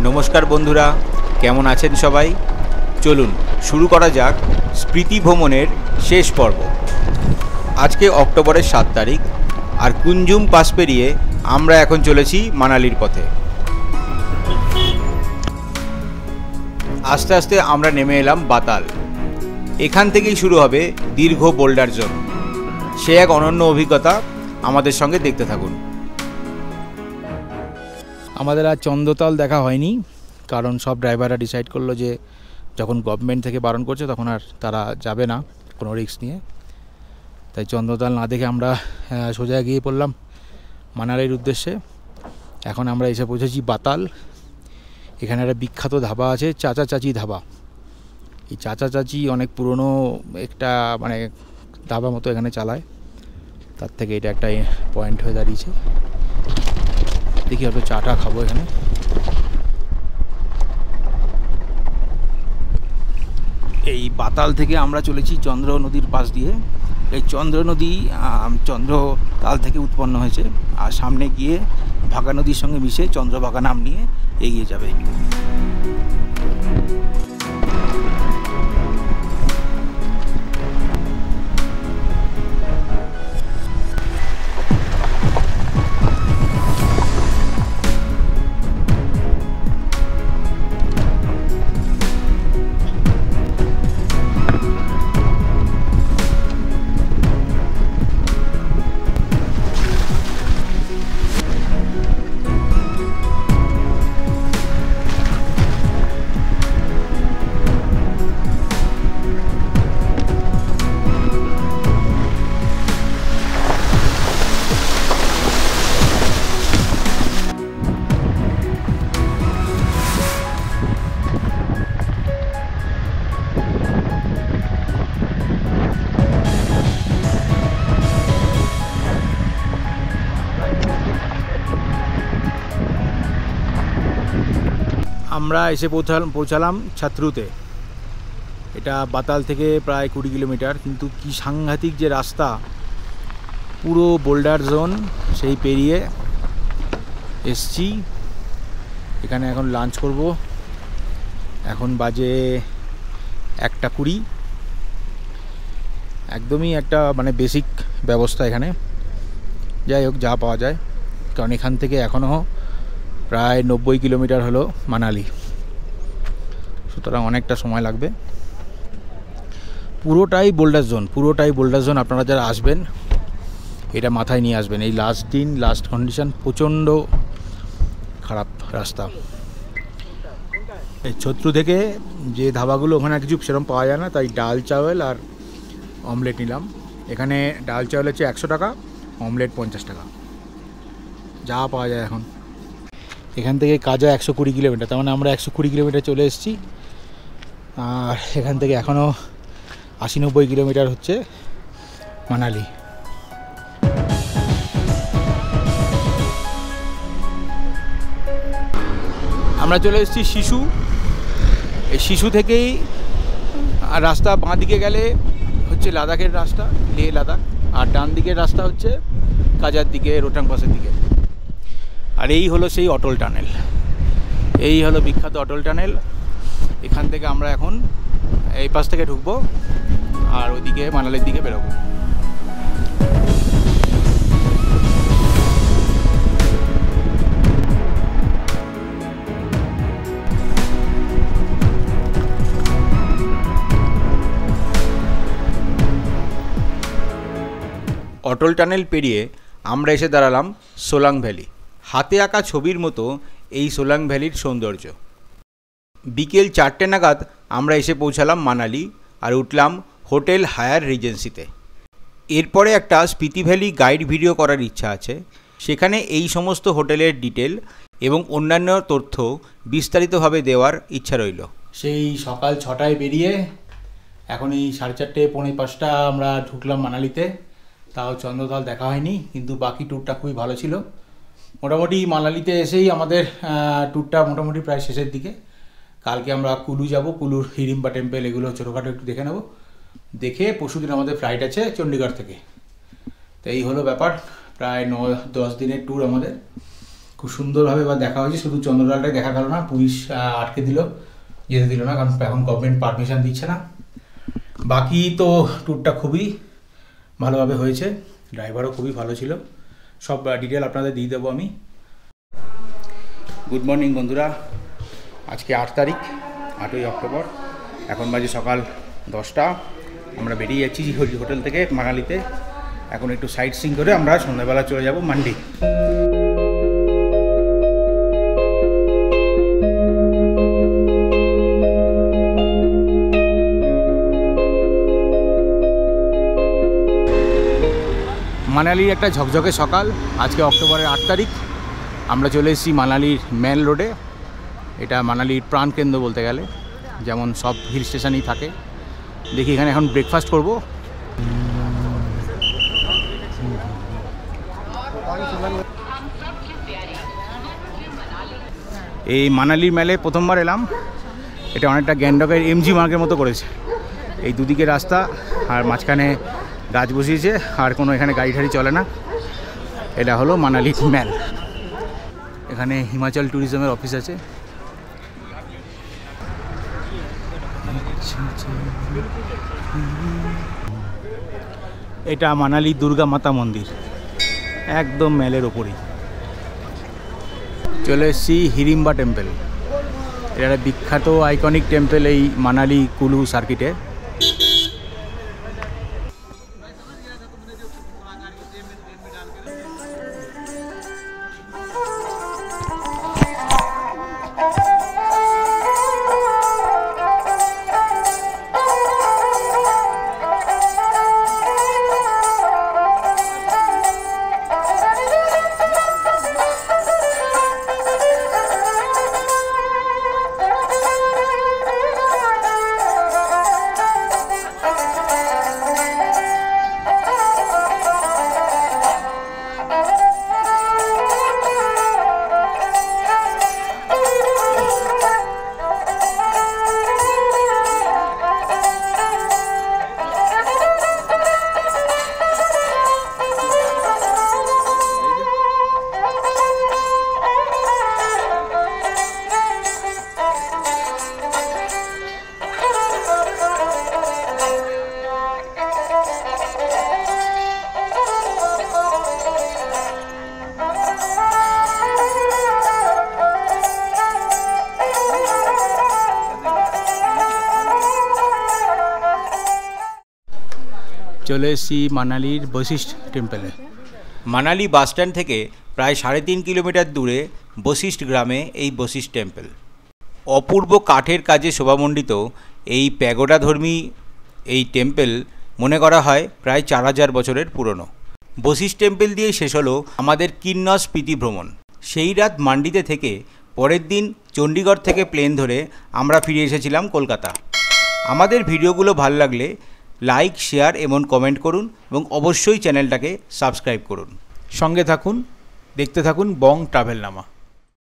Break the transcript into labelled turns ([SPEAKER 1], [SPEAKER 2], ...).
[SPEAKER 1] নমস্কার বন্ধুরা, কেমন আছেন সবাই? চলুন শুরু করা যাক স্মৃতি ভ্রমণের শেষ পর্ব। আজকে অক্টোবরের 7 তারিখ, আর কুঞ্জুম পাস পেরিয়ে আমরা এখন চলেছি মানালির পথে। আস্তে আস্তে আমরা নেমে এলাম বাতাল। এখান থেকেই শুরু হবে দীর্ঘ বোল্ডার জোন। সে এক অনন্য অভিজ্ঞতা, আমাদের সঙ্গে দেখতে থাকুন। আমাদের আর চন্দ্রতাল দেখা হয়নি, কারণ সব ড্রাইভাররা ডিসাইড করলো যে যখন গভর্নমেন্ট থেকে বারণ করছে তখন আর তারা যাবে না কোনো রিস্ক নিয়ে। তাই চন্দ্রতাল না দেখে আমরা সোজা গিয়ে পড়লাম মানালির উদ্দেশ্যে। এখন আমরা এসে পৌঁছেছি বাতাল। এখানে একটা বিখ্যাত ধাবা আছে, চাচা চাচি ধাবা। এই চাচা চাচি অনেক পুরনো একটা ধাবা মতো এখানে চালায়, তার থেকে এটা একটা পয়েন্ট হয়ে দাঁড়িয়েছে। দেখি হয়তো চাটা খাবো এখানে। এই বাতাল থেকে আমরা চলেছি চন্দ্র নদীর পাশ দিয়ে। এই চন্দ্র নদী চন্দ্রতাল থেকে উৎপন্ন হয়েছে, আর সামনে গিয়ে ভাগা নদীর সঙ্গে মিশে চন্দ্রভাগা নাম নিয়ে এগিয়ে যাবে। আমরা এসে পৌঁছালাম ছাত্রুতে। এটা বাতাল থেকে প্রায় 20 কিলোমিটার, কিন্তু কি সাংঘাতিক যে রাস্তা, পুরো বোল্ডার জোন সেই পেরিয়ে এসছি। এখানে এখন লাঞ্চ করব। এখন বাজে 1:20। একদমই একটা বেসিক ব্যবস্থা এখানে। যাই হোক, যা পাওয়া যায়, কারণ এখান থেকে এখনও প্রায় 90 কিলোমিটার হলো মানালি, সুতরাং অনেকটা সময় লাগবে। পুরোটাই বোল্ডার জোন। আপনারা যারা আসবেন এটা মাথায় নিয়ে আসবেন। এই লাস্ট দিন, লাস্ট কন্ডিশন, প্রচণ্ড খারাপ রাস্তা। এই ছত্রু থেকে যে ধাবাগুলো, ওখানে কিছু সেরকম পাওয়া যায় না, তাই ডাল চাওয়াল আর অমলেট নিলাম। এখানে ডাল চাওয়াল হচ্ছে 100 টাকা, অমলেট 50 টাকা, যা পাওয়া যায় এখন। এখান থেকে কাজা 120 কিলোমিটার, তার মানে আমরা 120 কিলোমিটার চলে এসেছি। আর এখান থেকে এখনও 80-90 কিলোমিটার হচ্ছে মানালি। আমরা চলে এসেছি শিশু। এই শিশু থেকেই রাস্তা বাঁ দিকে গেলে হচ্ছে লাদাখের রাস্তা, লেহ লাদাখ, আর ডান দিকের রাস্তা হচ্ছে কাজার দিকে, রোটাং পাসের দিকে। আর এই হলো সেই অটল টানেল, এই হলো বিখ্যাত অটল টানেল। এখান থেকে আমরা এখন এই পাশ থেকে ঢুকবো আর ওইদিকে মানালির দিকে বেরোবো। অটল টানেল পেরিয়ে আমরা এসে দাঁড়ালাম সোলাং ভ্যালি। হাতে আঁকা ছবির মতো এই সোলাং ভ্যালির সৌন্দর্য। বিকেল 4টে নাগাদ আমরা এসে পৌঁছালাম মানালি আর উঠলাম হোটেল হায়ার রিজেন্সিতে। এরপরে একটা স্পিতি ভ্যালি গাইড ভিডিও করার ইচ্ছা আছে, সেখানে এই সমস্ত হোটেলের ডিটেল এবং অন্যান্য তথ্য বিস্তারিতভাবে দেওয়ার ইচ্ছা রইল। সেই সকাল 6টায় বেরিয়ে এখন এই 4:30 পৌনে 5টা আমরা ঢুকলাম মানালিতে। তাও চন্দ্রতাল দেখা হয়নি, কিন্তু বাকি ট্যুরটা খুবই ভালো ছিল। মোটামুটি মানালিতে এসেই আমাদের ট্যুরটা মোটামুটি প্রায় শেষের দিকে। কালকে আমরা কুলু যাব, কুলুর হিড়িম্বা টেম্পল, এগুলো ছোটোখাটো একটু দেখে নেব। দেখে পরশুদিন আমাদের ফ্লাইট আছে চণ্ডীগড় থেকে। তো এই হলো ব্যাপার, প্রায় 9-10 দিনের ট্যুর আমাদের। খুব সুন্দরভাবে এবার দেখা হয়েছে, শুধু চন্দ্রলালটাই দেখা গেল না, পুলিশ আটকে দিল, যেতে দিল না, কারণ এখন গভর্নমেন্ট পারমিশন দিচ্ছে না। বাকি তো ট্যুরটা খুবই ভালোভাবে হয়েছে, ড্রাইভারও খুবই ভালো ছিল, সব ডিটেল আপনাদের দিয়ে দেবো আমি। গুড মর্নিং বন্ধুরা, আজকে 8 তারিখ, 8ই অক্টোবর, এখন বাজে সকাল 10টা। আমরা বেরিয়ে যাচ্ছি হোটেল থেকে মানালিতে। এখন একটু সাইট সিইং করে আমরা সন্ধ্যাবেলা চলে যাব মান্ডি। মানালির একটা ঝকঝকে সকাল, আজকে অক্টোবরের 8 তারিখ। আমরা চলে এসেছি মানালির মেন রোডে। এটা মানালির প্রাণকেন্দ্র বলতে গেলে, যেমন সব হিল স্টেশনই থাকে। দেখি এখানে এখন ব্রেকফাস্ট করব। এই মানালির মেলে প্রথমবার এলাম। এটা অনেকটা গ্যাংটকের এমজি মার্গের মতো করেছে। এই দুদিকে রাস্তা আর মাঝখানে গাছ বসিয়েছে, আর কোনো এখানে গাড়ি ঠাড়ি চলে না। এটা হলো মানালি মেল। এখানে হিমাচল ট্যুরিজমের অফিস আছে। এটা মানালি দুর্গা মাতা মন্দির, একদম মেলের ওপরেই। চলে এসেছি হিড়িম্বা টেম্পল। এটা একটা বিখ্যাত আইকনিক টেম্পল এই মানালি কুলু সার্কিটে। চলে এসেছি মানালির বশিষ্ঠ টেম্পলে। মানালি বাসস্ট্যান্ড থেকে প্রায় 3.5 কিলোমিটার দূরে বশিষ্ঠ গ্রামে এই বশিষ্ঠ টেম্পল। অপূর্ব কাঠের কাজে শোভামণ্ডিত এই প্যাগোডাধর্মী এই টেম্পল মনে করা হয় প্রায় 4000 বছরের পুরনো। বশিষ্ঠ টেম্পল দিয়েই শেষ হলো আমাদের কিন্নস প্রীতি ভ্রমণ। সেই রাত মান্ডিতে থেকে পরের দিন চণ্ডীগড় থেকে প্লেন ধরে আমরা ফিরে এসেছিলাম কলকাতা। আমাদের ভিডিওগুলো ভালো লাগলে লাইক, শেয়ার এবং কমেন্ট করুন, এবং অবশ্যই চ্যানেলটাকে সাবস্ক্রাইব করুন। সঙ্গে থাকুন, দেখতে থাকুন বং ট্রাভেলনামা।